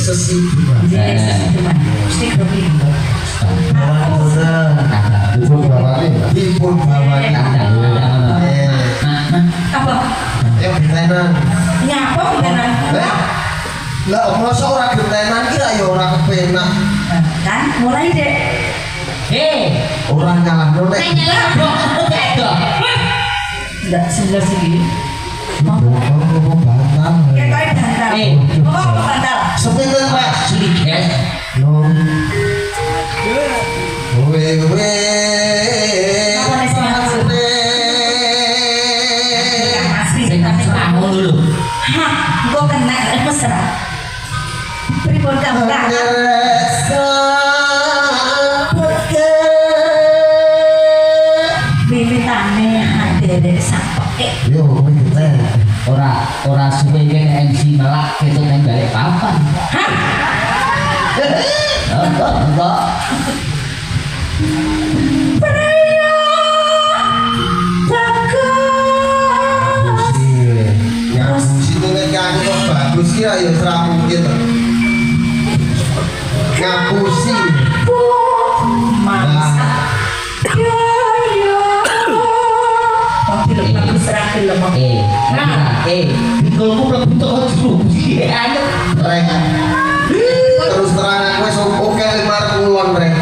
sesibuan. Mesti kepingin. Dipun bawani. Apa? Ayo gentenan. Nyapa gentenan? Lah masa ora gentenan ki ya ora kepenak. Kan mulai deh. Ora nyalahno nek. Enggak sebelah sini. Ngomong bantal. Kayak bantal. Ngomong bantal. Sepinten Pak? Sedikit. Nom. Wewe. Sing kamu dulu. Hah, gua kena mesra. Pripun kamu Kak? Bibitane hadere sapoke. Yo, ngene. Ora suwe kene MC melak ketu nang balik papan. Hah? Enggak. Pria bagus. Ngapusi itu nek nyanyi kok bagus ki ya ora mungkin. Ngapusi. Mangsa. Yo. Film bagus terakhir lemah. Bikulku belum bentuk ojo. Ayo. Terus terang wis oke 50-an rek.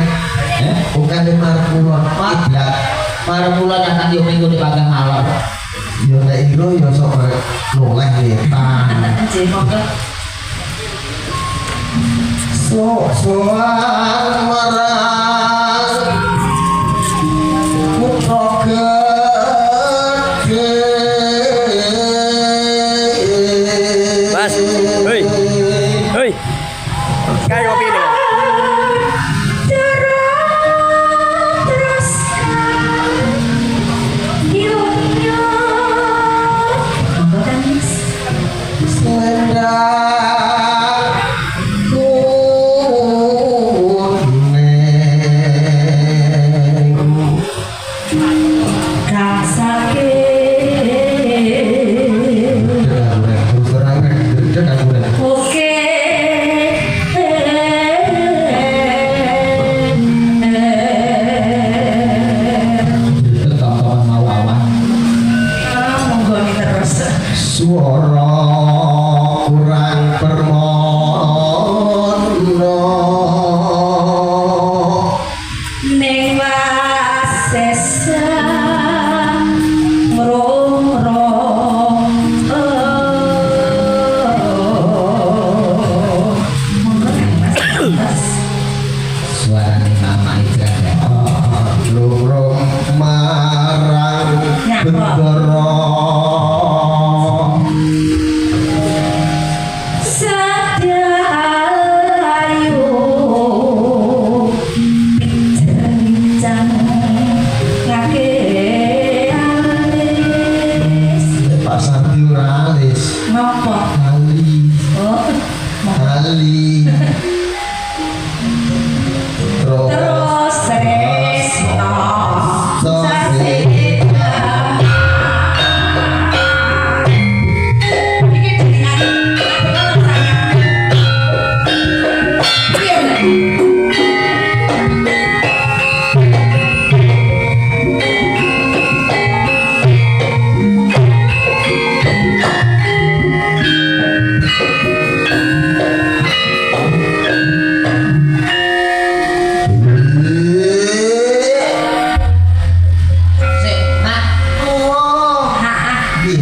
Oke 50-an. Kiblat. Para bulan akan yo minggu di pagang alor. Yo nek iro yo sok noleh ngetan. Anjir monggo. Soal marang putra gede. Mas, hei, kayak kopi ini. Terus yo. Monggo kan Mas. Selendang kuning. Rasake oke. Kawan mau awan. Monggo nih terus. Suara kurang permono Ning wasesa mrong-rong. Monggo kan Mas. Suarane mama itu ada. lurung marang bendera Sadayu bincang ngake alis. Pak Sardi ora alis Nopo? ali Oh, ali terus Resno Sasita. Iki jenengan iya Sik, Mak.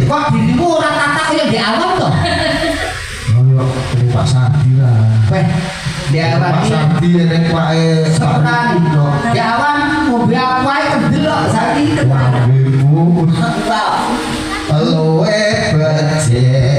Kok dirimu ora tatak kaya di awam to? ini Pak Sardi lah Weh, di awam Pak iki Sardi nek wae seperan. Di awam mobil aku ae kedelok saiki. Wah, ibu Wow. luwe becik